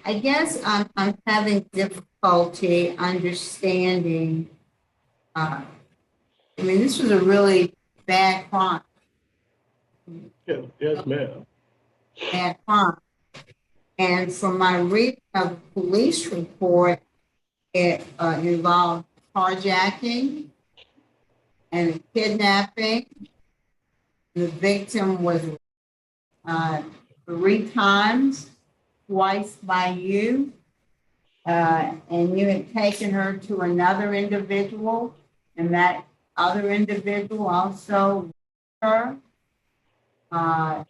I guess I'm having difficulty understanding. I mean, this was a really bad crime. Yes, ma'am. Bad crime. And from my reading of the police report, it involved carjacking and kidnapping. The victim was 3 times, twice by you, and you had taken her to another individual, and that other individual also her, uh,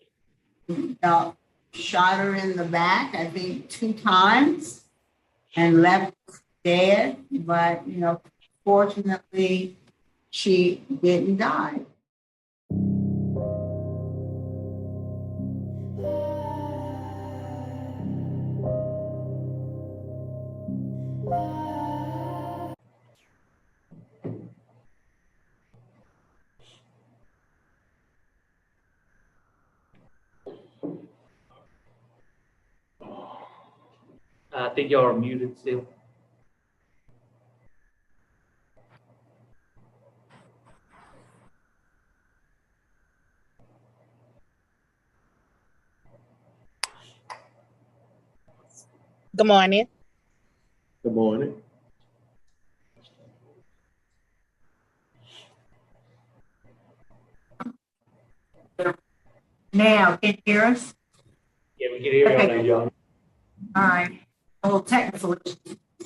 shot her in the back, I think 2 times, and left dead. But fortunately, she didn't die. I think y'all are muted still. Good morning. Good morning. Now, can you hear us? Yeah, we can hear y'all now, John. All right. A little technical this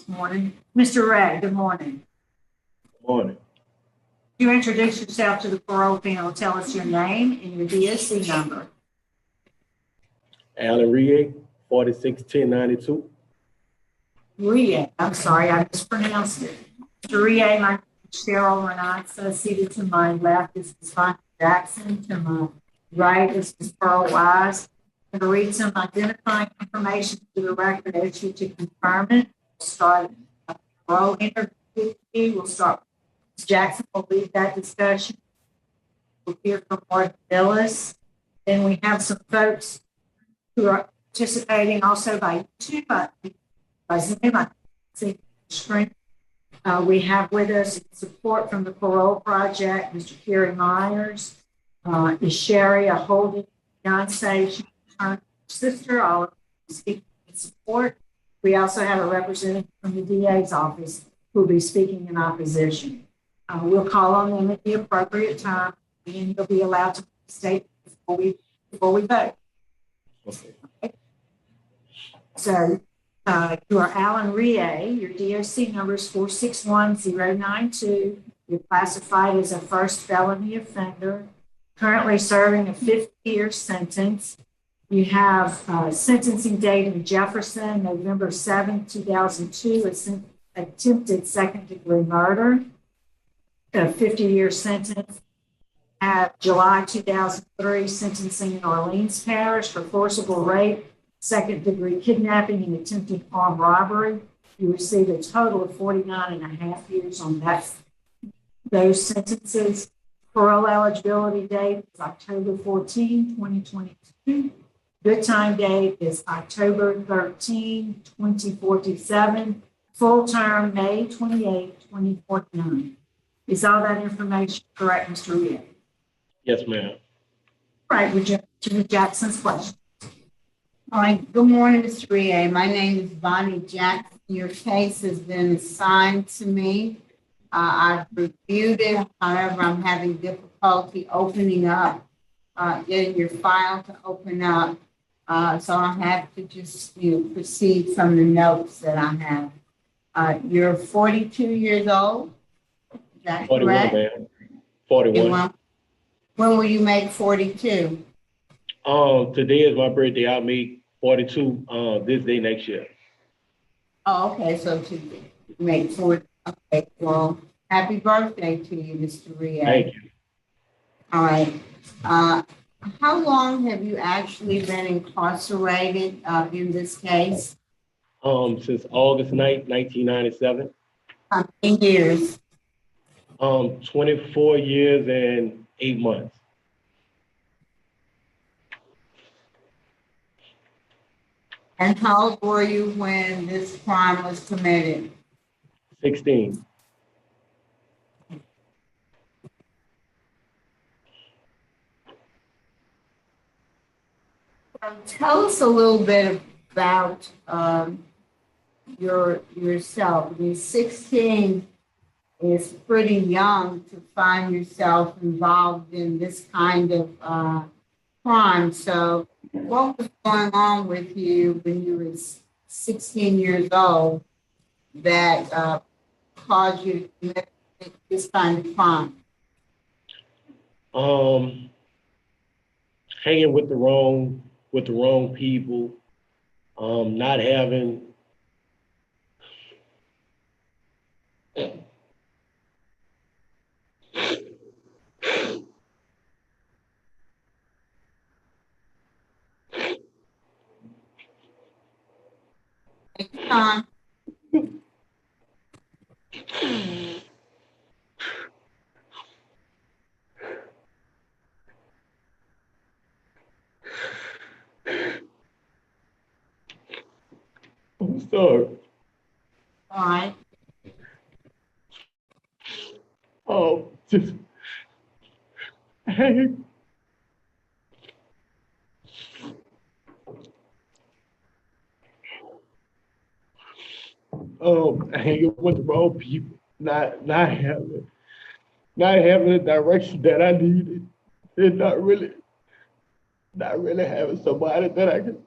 morning. Mr. Ray, good morning. Good morning. You introduce yourself to the parole panel. Tell us your name and your DSC number. Alan Rie, 461092. Rie, I'm sorry, I mispronounced it. Mr. Rie, my name is Cheryl Renata. Seated to my left is Ms. Bonnie Jackson. To my right is Ms. Pearl Wise. I'm going to read some identifying information to the record as you to confirm it. We'll start a parole interview. We'll start. Ms. Jackson will lead that discussion. We'll hear from Mark Billis. Then we have some folks who are participating also by YouTube, by Zoom. I see the screen. We have with us support from the Parole Project, Mr. Kerry Myers, is Sherry, a holding fiance, her sister, all of them speaking in support. We also have a representative from the DA's office who will be speaking in opposition. We'll call on them at the appropriate time, and you'll be allowed to state before we vote. Okay. So you are Alan Rie. Your DOC number is 461092. You're classified as a first felony offender, currently serving a 50-year sentence. You have a sentencing date in Jefferson, November 7, 2002, attempted second-degree murder, a 50-year sentence. At July 2003, sentencing in Orleans Parish for forcible rape, second-degree kidnapping, and attempted armed robbery. You received a total of 49.5 years on those sentences. Parole eligibility date is October 14, 2022. Good time date is October 13, 2047. Full term, May 28, 2049. Is all that information correct, Mr. Rie? Yes, ma'am. All right, we're jumping to Ms. Jackson's question. All right, good morning, Mr. Rie. My name is Bonnie Jackson. Your case has been assigned to me. I've reviewed it. However, I'm having difficulty opening up, getting your file to open up. So I have to just proceed from the notes that I have. You're 42 years old. Is that 41, correct? ma'am. 41. When will you make 42? Today is my birthday. I'll make 42 this day next year. Oh, okay. So to make 40. Okay. Well, happy birthday to you, Mr. Rie. Thank you. All right. How long have you actually been incarcerated in this case? Since August 9th, 1997. How many years? 24 years and 8 months. And how old were you when this crime was committed? 16. Tell us a little bit about yourself. I mean, 16 is pretty young to find yourself involved in this kind of crime. So, what was going on with you when you were 16 years old that caused you to commit this kind of crime? Hanging with the wrong people, not having Take your time. I'm sorry. All right. Just hanging. Hanging with the wrong people, not having the direction that I needed, and not really having somebody that I can,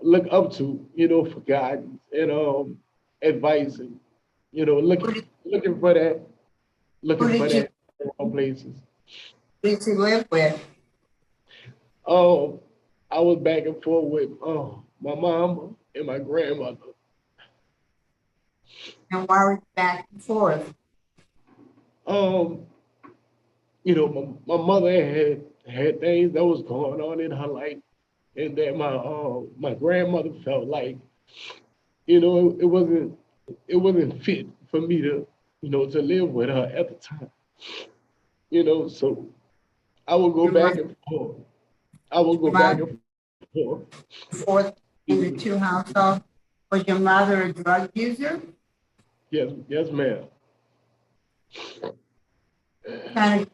look up to, for guidance and advice, and looking for that, Who did you, in the wrong places. did you live with? I was back and forth with my mama and my grandmother. And why were you back and forth? Um, my mother had things that was going on in her life, and that my grandmother felt like, it wasn't fit for me to, to live with her at the time. So I would go Your back mother and forth. I would go back was and forth. forth in the two households. Was your mother a drug user? Yes, ma'am. Kind of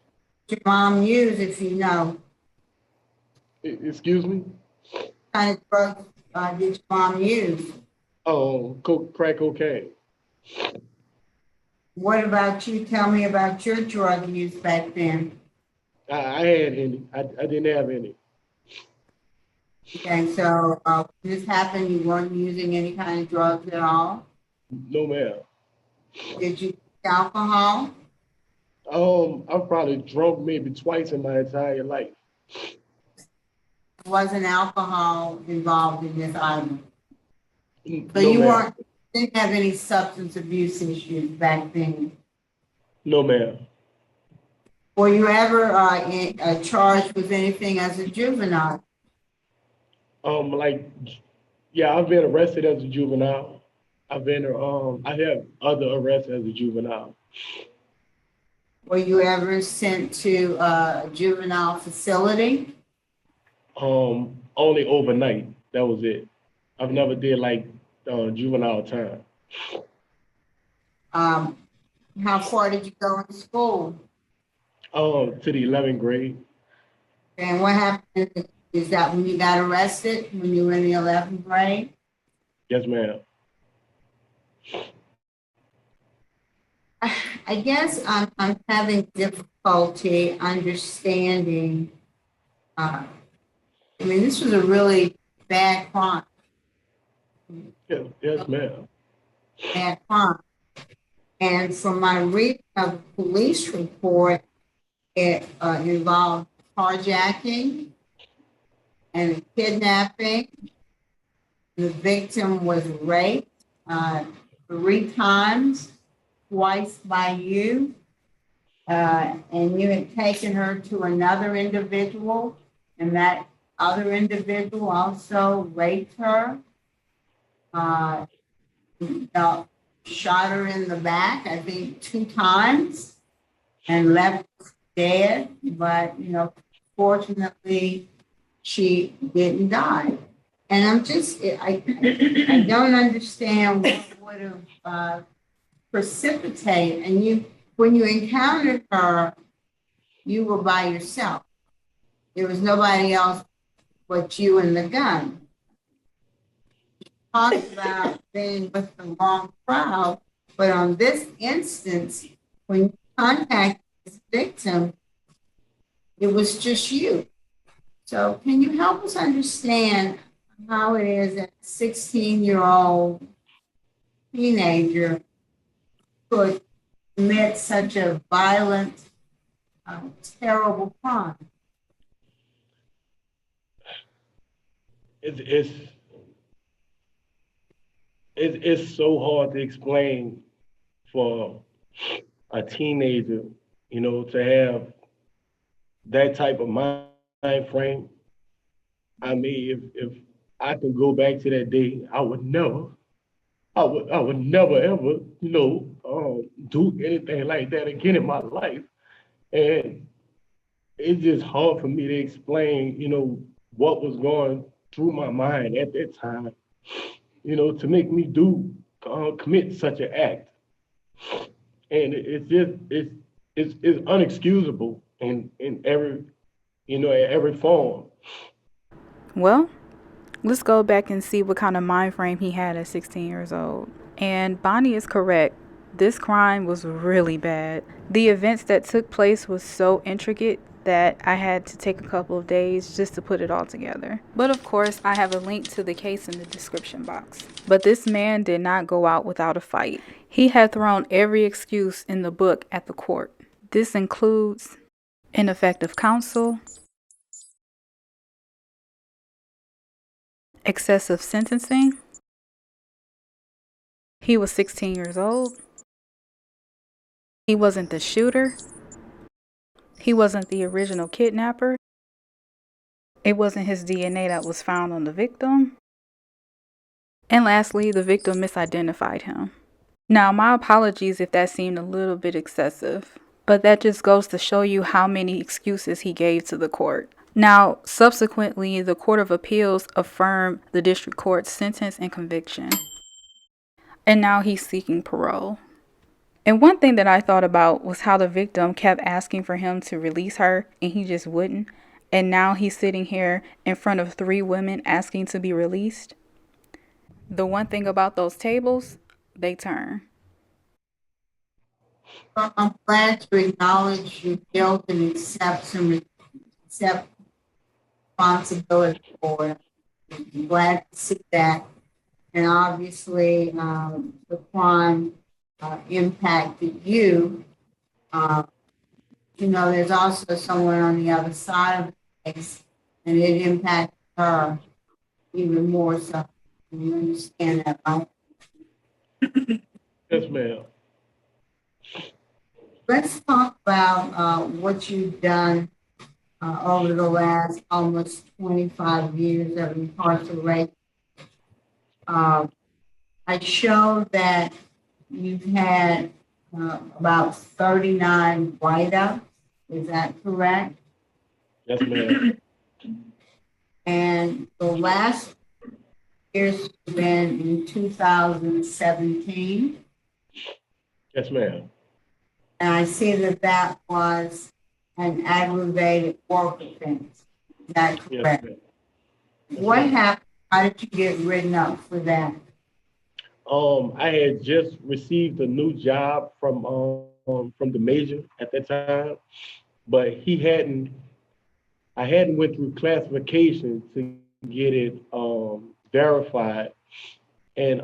your mom use, if you know? Excuse me. Kind of drugs did your mom use? Crack cocaine. What about you? Tell me about your drug use back then. I had any. I didn't have any. Okay, so when this happened, you weren't using any kind of drugs at all? No, ma'am. Did you use alcohol? I've probably drunk maybe twice in my entire life. Wasn't alcohol involved in this item? So No, you ma'am. didn't have any substance abuse issues back then? No, ma'am. Were you ever charged with anything as a juvenile? Like, yeah, I've been arrested as a juvenile. I have other arrests as a juvenile. Were you ever sent to a juvenile facility? Only overnight. That was it. I've never did like juvenile time. How far did you go in school? To the 11th grade. And what happened? Is that when you got arrested, when you were in the 11th grade? Yes, ma'am. I guess I'm having difficulty understanding. I mean, this was a really bad crime. Yes, ma'am. Bad crime. And from my reading of the police report, it involved carjacking and kidnapping. The victim was raped 3 times, twice by you, and you had taken her to another individual, and that other individual also raped her, shot her in the back, I think 2 times, and left her dead. But, fortunately, she didn't die. And I don't understand what would have precipitated. And when you encountered her, you were by yourself. There was nobody else but you and the gun. Talked about being with the wrong crowd, but on this instance, when you contacted this victim, it was just you. So can you help us understand how it is that a 16-year-old teenager could commit such a violent, terrible crime? It's so hard to explain for a teenager, to have that type of mind frame. I mean, if I could go back to that day, I would never ever, do anything like that again in my life. And it's just hard for me to explain, what was going through my mind at that time, to make me commit such an act. And it's unexcusable in every, in every form. Well, let's go back and see what kind of mind frame he had at 16 years old. And Bonnie is correct. This crime was really bad. The events that took place was so intricate that I had to take a couple of days just to put it all together. But of course, I have a link to the case in the description box. But this man did not go out without a fight. He had thrown every excuse in the book at the court. This includes ineffective counsel, excessive sentencing. He was 16 years old. He wasn't the shooter. He wasn't the original kidnapper. It wasn't his DNA that was found on the victim. And lastly, the victim misidentified him. Now, my apologies if that seemed a little bit excessive, but that just goes to show you how many excuses he gave to the court. Now, subsequently, the Court of Appeals affirmed the district court's sentence and conviction. And now he's seeking parole. And one thing that I thought about was how the victim kept asking for him to release her and he just wouldn't. And now he's sitting here in front of 3 women asking to be released. The one thing about those tables, they turn. Well, I'm glad to acknowledge your guilt and accept responsibility for it. I'm glad to see that. And obviously, the crime impacted you. There's also someone on the other side of the case, and it impacted her even more so. You understand that, right? Yes, ma'am. Let's talk about what you've done over the last almost 25 years of incarceration. I showed that you've had about 39 write-ups. Is that correct? Yes, ma'am. And the last year's been in 2017. Yes, ma'am. And I see that was an aggravated work offense. Is that correct? Yes, What happened? How did you get written up for that? I had just received a new job from the major at that time, but I hadn't went through classification to get it verified, and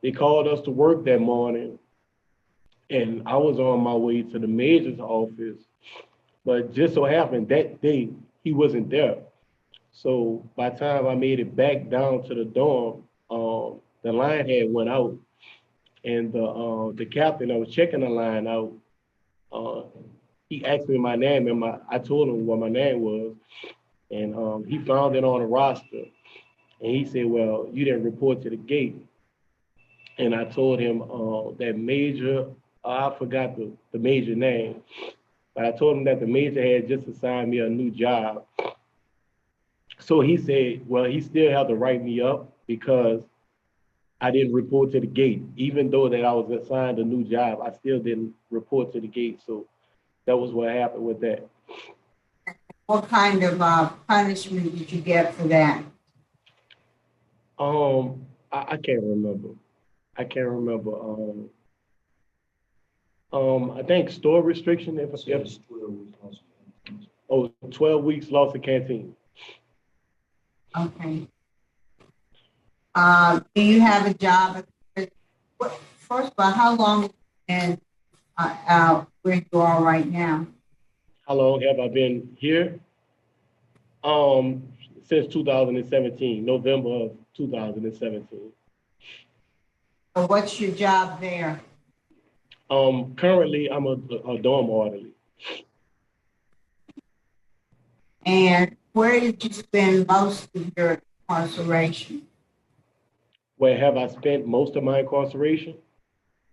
they called us to work that morning, and I was on my way to the major's office, but just so happened that day he wasn't there. So by the time I made it back down to the dorm, the line had went out, and the captain that was checking the line out, he asked me my name, and I told him what my name was, and he found it on the roster, and he said, "Well, you didn't report to the gate." And I told him that major, I forgot the major name, but I told him that the major had just assigned me a new job, So he said, well, he still had to write me up because I didn't report to the gate. Even though that I was assigned a new job, I still didn't report to the gate. So that was what happened with that. What kind of punishment did you get for that? I can't remember. I can't remember. I think store restriction. If 12 weeks lost of canteen. Okay. Do you have a job? First of all, how long have you been where you are right now? How long have I been here? Since 2017, November of 2017. So what's your job there? Currently I'm a dorm orderly. And where did you spend most of your incarceration? Where have I spent most of my incarceration?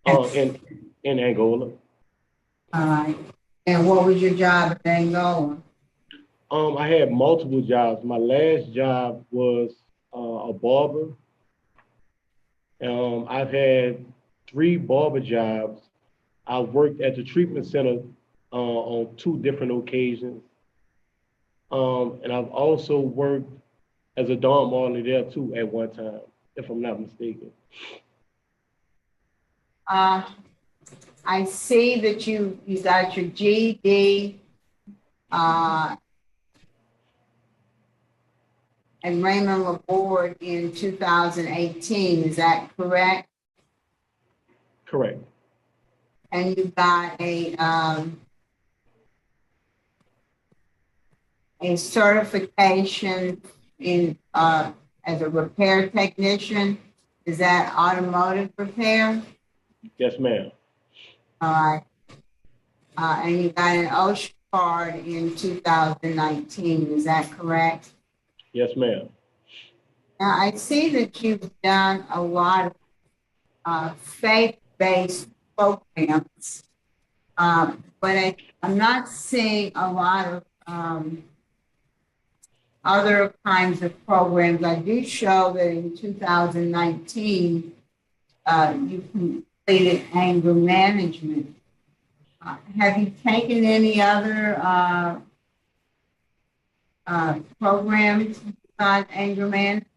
In Angola. All right. And what was your job in Angola? I had multiple jobs. My last job was a barber. I've had 3 barber jobs. I worked at the treatment center on 2 different occasions. And I've also worked as a dorm orderly there too at one time, if I'm not mistaken. I see that you got your GED and Raymond Laborde in 2018. Is that correct? Correct. And you got a certification in as a repair technician. Is that automotive repair? Yes, ma'am. All right. And you got an OSHA card in 2019. Is that correct? Yes, ma'am. Now, I see that you've done a lot of faith-based programs, but I'm not seeing a lot of other kinds of programs. I do show that in 2019, you completed anger management. Have you taken any other programs besides anger management?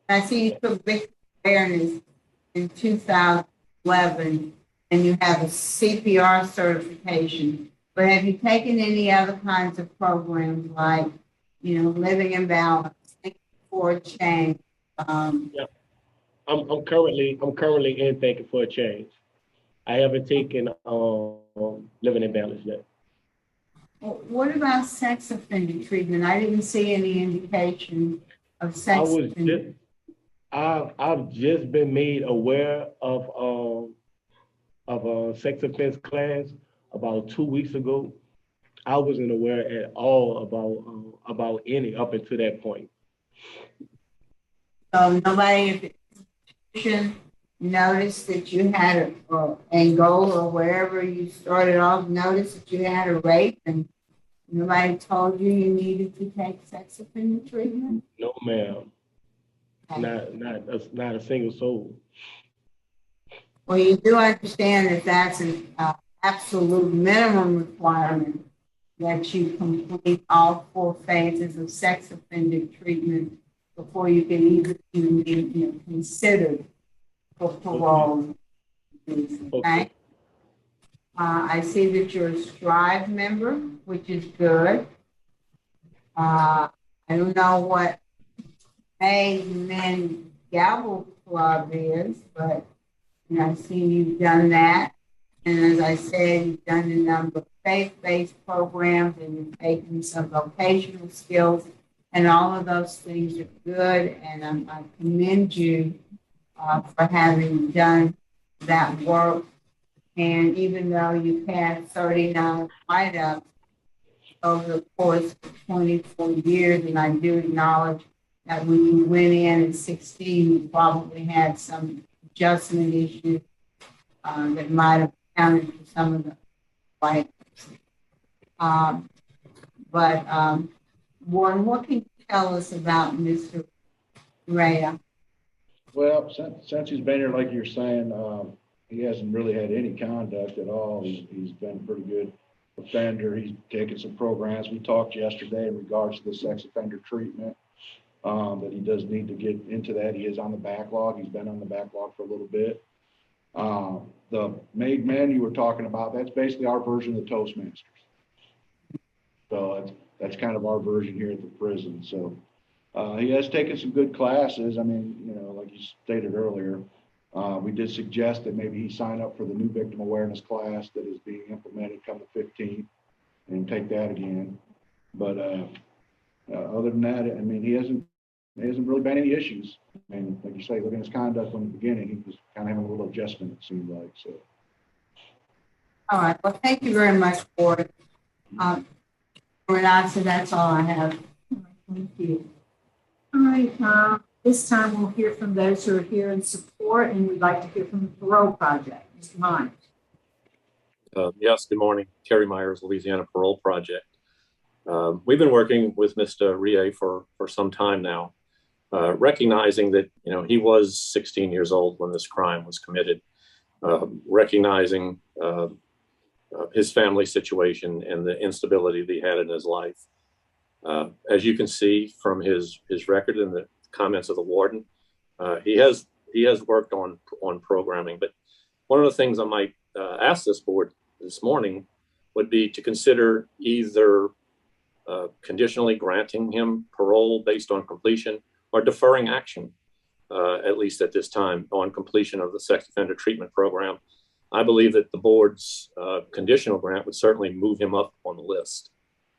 I see you took victim awareness in 2011, and you have a CPR certification. But have you taken any other kinds of programs like, living in balance, thinking for a change? Yeah. I'm currently in thinking for a change. I haven't taken living in balance yet. What about sex offender treatment? I didn't see any indication of sex offender. I've just been made aware of a sex offense class about 2 weeks ago. I wasn't aware at all about any up until that point. So nobody at the institution noticed that you had Angola or wherever you started off, noticed that you had a rape, and nobody told you you needed to take sex offender treatment? No, ma'am. Okay. Not a single soul. Well, you do understand that that's an absolute minimum requirement that you complete all 4 phases of sex offender treatment before you can even be considered for parole. Okay. I see that you're a Strive member, which is good. I don't know what Men Gavel Club is, but I see you've done that. And as I said, you've done a number of faith-based programs, and you've taken some vocational skills, and all of those things are good. And I commend you for having done that work. And even though you had 39 write-ups over the course of 24 years, and I do acknowledge that when you went in 16, you probably had some adjustment issues that might have accounted for some of the write-ups. Warren, what can you tell us about Mr. Rea? Well, since he's been here, like you're saying, he hasn't really had any conduct at all. He's been a pretty good offender. He's taken some programs. We talked yesterday in regards to the sex offender treatment, that he does need to get into that. He is on the backlog. He's been on the backlog for a little bit. The made men you were talking about, that's basically our version of the Toastmasters. So that's kind of our version here at the prison. So he has taken some good classes. I mean, you know, like you stated earlier, we did suggest that maybe he sign up for the new victim awareness class that is being implemented come the 15th and take that again. But other than that, I mean, he hasn't really been any issues. I mean, like you say, looking at his conduct from the beginning, he was kind of having a little adjustment, it seemed like. So. All right. Well, thank you very much for it. Renata, that's all I have. Thank you. All right, this time we'll hear from those who are here in support, and we'd like to hear from the Parole Project. Mr. Myers. Yes, good morning. Terry Myers, Louisiana Parole Project. We've been working with Mr. Rie for some time now, recognizing that, you know, he was 16 years old when this crime was committed, recognizing his family situation and the instability that he had in his life. As you can see from his record and the comments of the warden, he has worked on programming. But one of the things I might ask this board this morning would be to consider either conditionally granting him parole based on completion or deferring action, at least at this time, on completion of the sex offender treatment program. I believe that the board's conditional grant would certainly move him up on the list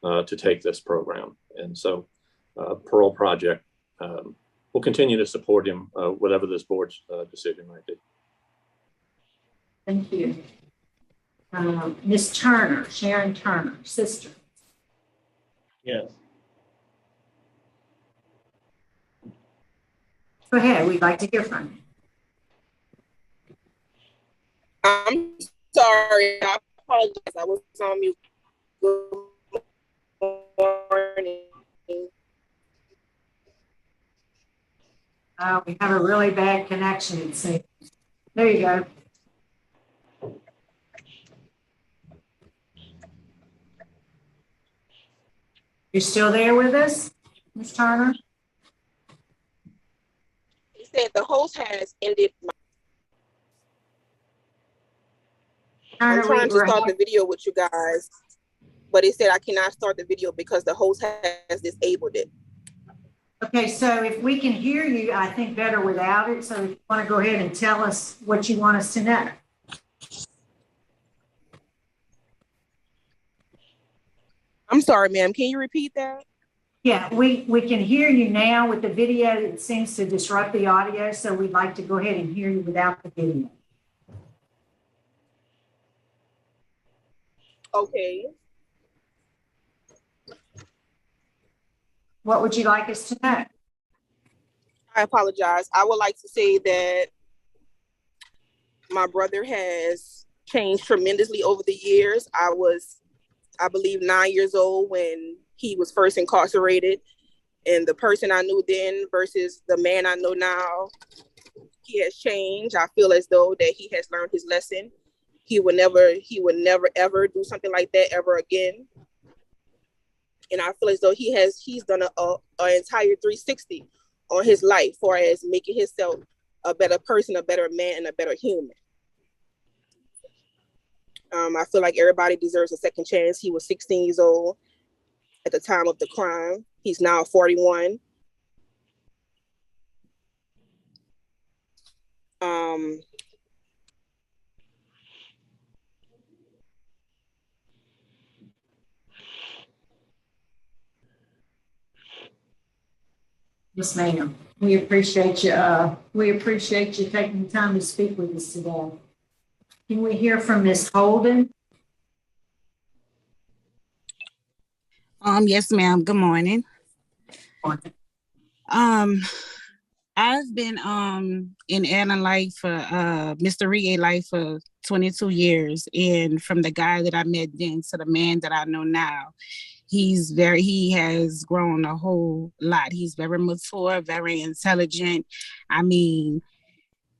to take this program. And so Parole Project will continue to support him, whatever this board's decision might be. Thank you. Ms. Turner, Sharon Turner, sister. Yes. Go ahead, we'd like to hear from you. I'm sorry. I apologize. I was on mute. Good morning. We have a really bad connection, it seems. There you go. You're still there with us, Ms. Turner? He said the host has ended. I'm trying to start the video with you guys, but it said I cannot start the video because the host has disabled it. Okay, so if we can hear you, I think better without it. So if you want to go ahead and tell us what you want us to know. I'm sorry, ma'am. Can you repeat that? Yeah, we can hear you now with the video. It seems to disrupt the audio, so we'd like to go ahead and hear you without the video. Okay. What would you like us to know? I apologize. I would like to say that my brother has changed tremendously over the years. I believe 9 years old when he was first incarcerated, and the person I knew then versus the man I know now, he has changed. I feel as though that he has learned his lesson. He would never ever do something like that ever again. And I feel as though he's done an entire 360 on his life, for as making himself a better person, a better man, and a better human. I feel like everybody deserves a second chance. He was 16 years old at the time of the crime. He's now 41. Yes, ma'am. We appreciate you. We appreciate you taking the time to speak with us today. Can we hear from Ms. Holden? Yes, ma'am. Good morning. I've been in Atlanta life for Mr. Rie life for 22 years, and from the guy that I met then to the man that I know now, He has grown a whole lot. He's very mature, very intelligent. I mean,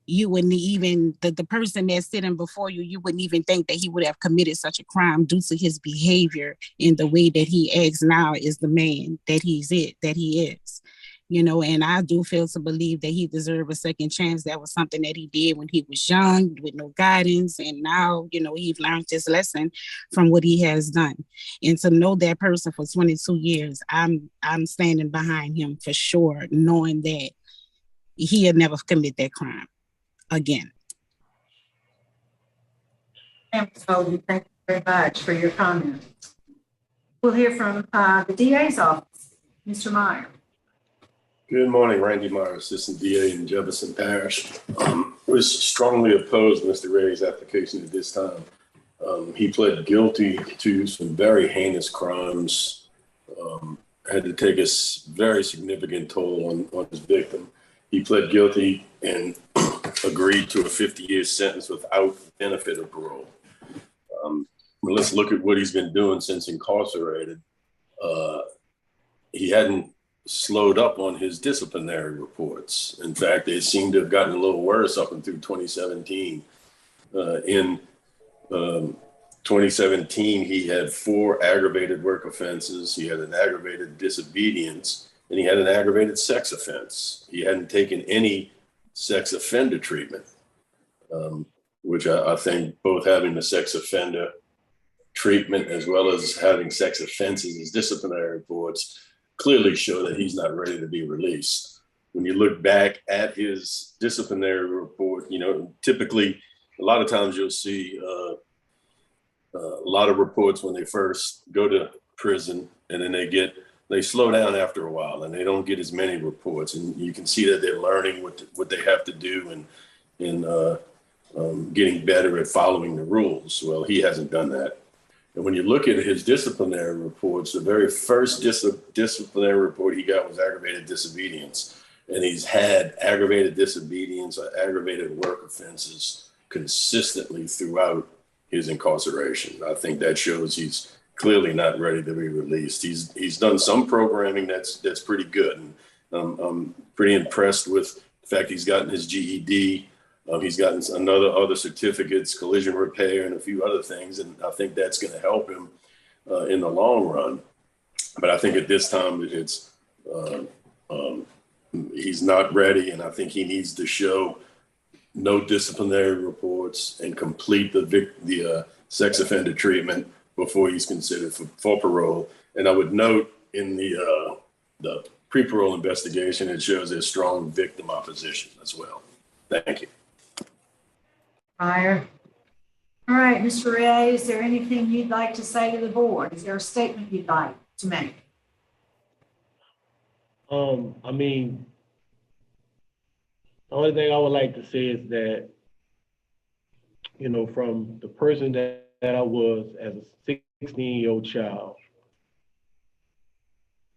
you wouldn't even, the person that's sitting before you, you wouldn't even think that he would have committed such a crime due to his behavior and the way that he acts now is the man that he is. You know, and I do feel to believe that he deserved a second chance. That was something that he did when he was young with no guidance. And now, you know, he's learned his lesson from what he has done. And to know that person for 22 years, I'm standing behind him for sure, knowing that he'll never commit that crime again. Thank you very much for your comments. We'll hear from the DA's office, Mr. Meyer. Good morning, Randy Meyer, Assistant DA in Jefferson Parish. Was strongly opposed to Mr. Ray's application at this time. He pled guilty to some very heinous crimes, had to take a very significant toll on his victim. He pled guilty and agreed to a 50-year sentence without benefit of parole. Let's look at what he's been doing since incarcerated. He hadn't slowed up on his disciplinary reports. In fact, they seem to have gotten a little worse up until 2017. In 2017, he had 4 aggravated work offenses. He had an aggravated disobedience, and he had an aggravated sex offense. He hadn't taken any sex offender treatment, which I think both having the sex offender treatment as well as having sex offenses as disciplinary reports clearly show that he's not ready to be released. When you look back at his disciplinary report, you know, typically a lot of times you'll see a lot of reports when they first go to prison, and then they slow down after a while and they don't get as many reports, and you can see that they're learning what they have to do and getting better at following the rules. Well, he hasn't done that. And when you look at his disciplinary reports, the very first disciplinary report he got was aggravated disobedience. And he's had aggravated disobedience or aggravated work offenses consistently throughout his incarceration. I think that shows he's clearly not ready to be released. He's done some programming that's pretty good. And I'm pretty impressed with the fact he's gotten his GED. He's gotten other certificates, collision repair, and a few other things, and I think that's going to help him in the long run. But I think at this time he's not ready, and I think he needs to show no disciplinary reports and complete the sex offender treatment before he's considered for parole. And I would note in the pre-parole investigation, it shows there's strong victim opposition as well. Thank you. Meyer. All right, Mr. Ray, is there anything you'd like to say to the board? Is there a statement you'd like to make? I mean, the only thing I would like to say is that, you know, from the person that I was as a 16-year-old child,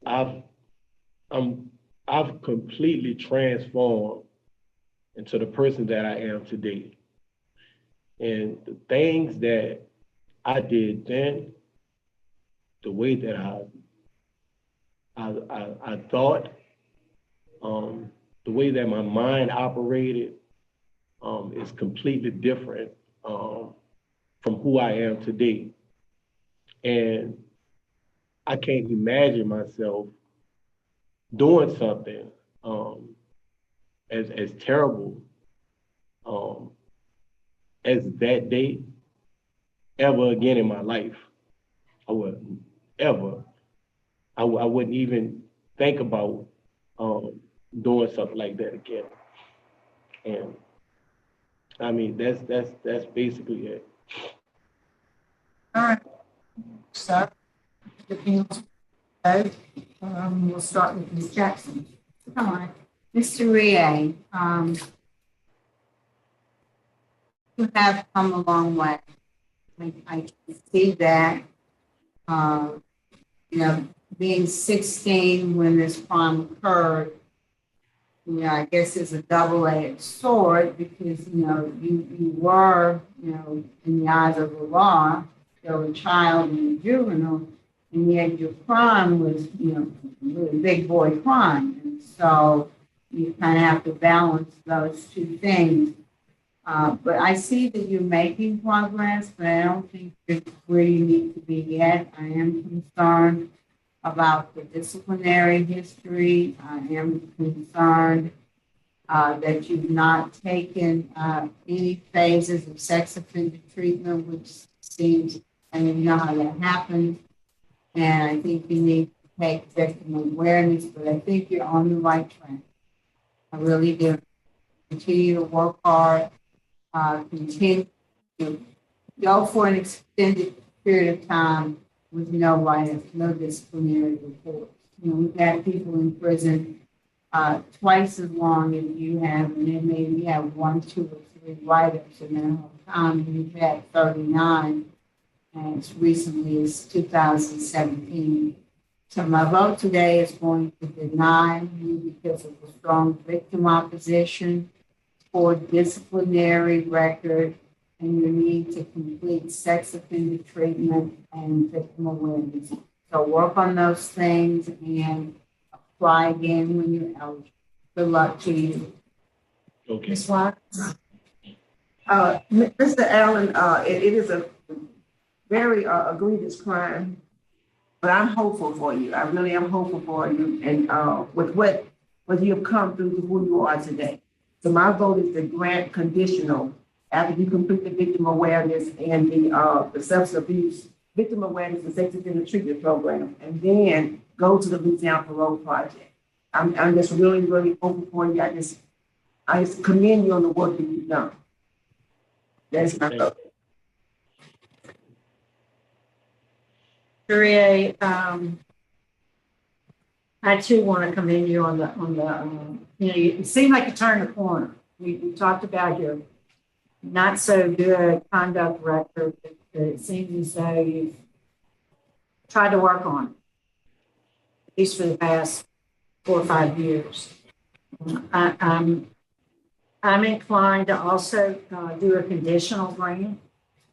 I've completely transformed into the person that I am today. And the things that I did then, the way that I thought, the way that my mind operated is completely different from who I am today. And I can't imagine myself doing something as terrible as that day ever again in my life. I wouldn't ever. I wouldn't even think about doing something like that again. And I mean, that's basically it. All right. So, we'll start with Ms. Jackson. All right. Mr. Rie, you have come a long way. I can see that, you know, being 16 when this crime occurred, you know, I guess it's a double-edged sword because, you know, you were, you know, in the eyes of the law, still a child and a juvenile, and yet your crime was, really big boy crime. And so you kind of have to balance those two things. But I see that you're making progress, but I don't think you're where you need to be yet. I am concerned about the disciplinary history. I am concerned that you've not taken any phases of sex offender treatment, which seems, and you know how that happens. And I think you need to take victim awareness, but I think you're on the right track. I really do. Continue to work hard, continue to go for an extended period of time with no write-ups, no disciplinary reports. We've had people in prison twice as long as you have, and then maybe have 1, 2, or 3 write-ups in that whole time. You've had 39, and as recently as 2017. So my vote today is going to deny you because of the strong victim opposition, poor disciplinary record, and your need to complete sex offender treatment and victim awareness. So work on those things and apply again when you're eligible. Good luck to you. Okay. Ms. Watts? Mr. Allen, it is a very egregious crime, but I'm hopeful for you. I really am hopeful for you, and with what you've come through to who you are today. So my vote is to grant conditional after you complete the victim awareness and the substance abuse victim awareness and sex offender treatment program, and then go to the Louisiana Parole Project. I'm just really, really hopeful for you. I just commend you on the work that you've done. That's my vote. Sharia, I too want to commend you on the it seemed like you turned the corner. We talked about your not so good conduct record, but it seems as though you've tried to work on it, at least for the past 4 or 5 years. I'm inclined to also do a conditional grant,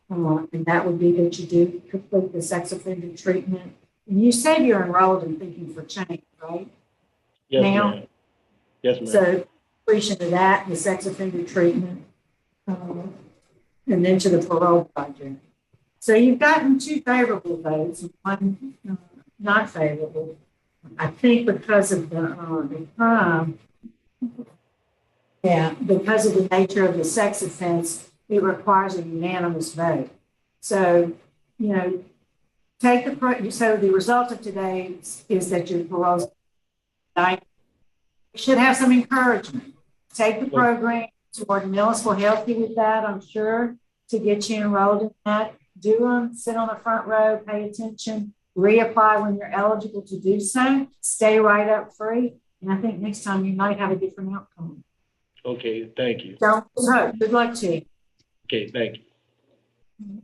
and that would be that you do complete the sex offender treatment. And you said you're enrolled in Thinking for Change, right? Yes, Now? ma'am. Yes, ma'am. So completion of that, the sex offender treatment, and then to the parole project. So you've gotten 2 favorable votes and 1 not favorable. I think because of the crime, because of the nature of the sex offense, it requires a unanimous vote. So, so the result of today is that your parole should have some encouragement. Take the program. Warden Millis will help you with that, I'm sure, to get you enrolled in that. Do them, sit on the front row, pay attention, reapply when you're eligible to do so, stay right up free, and I think next time you might have a different outcome. Okay, thank you. Don't lose hope. Good luck to you. Okay, thank you.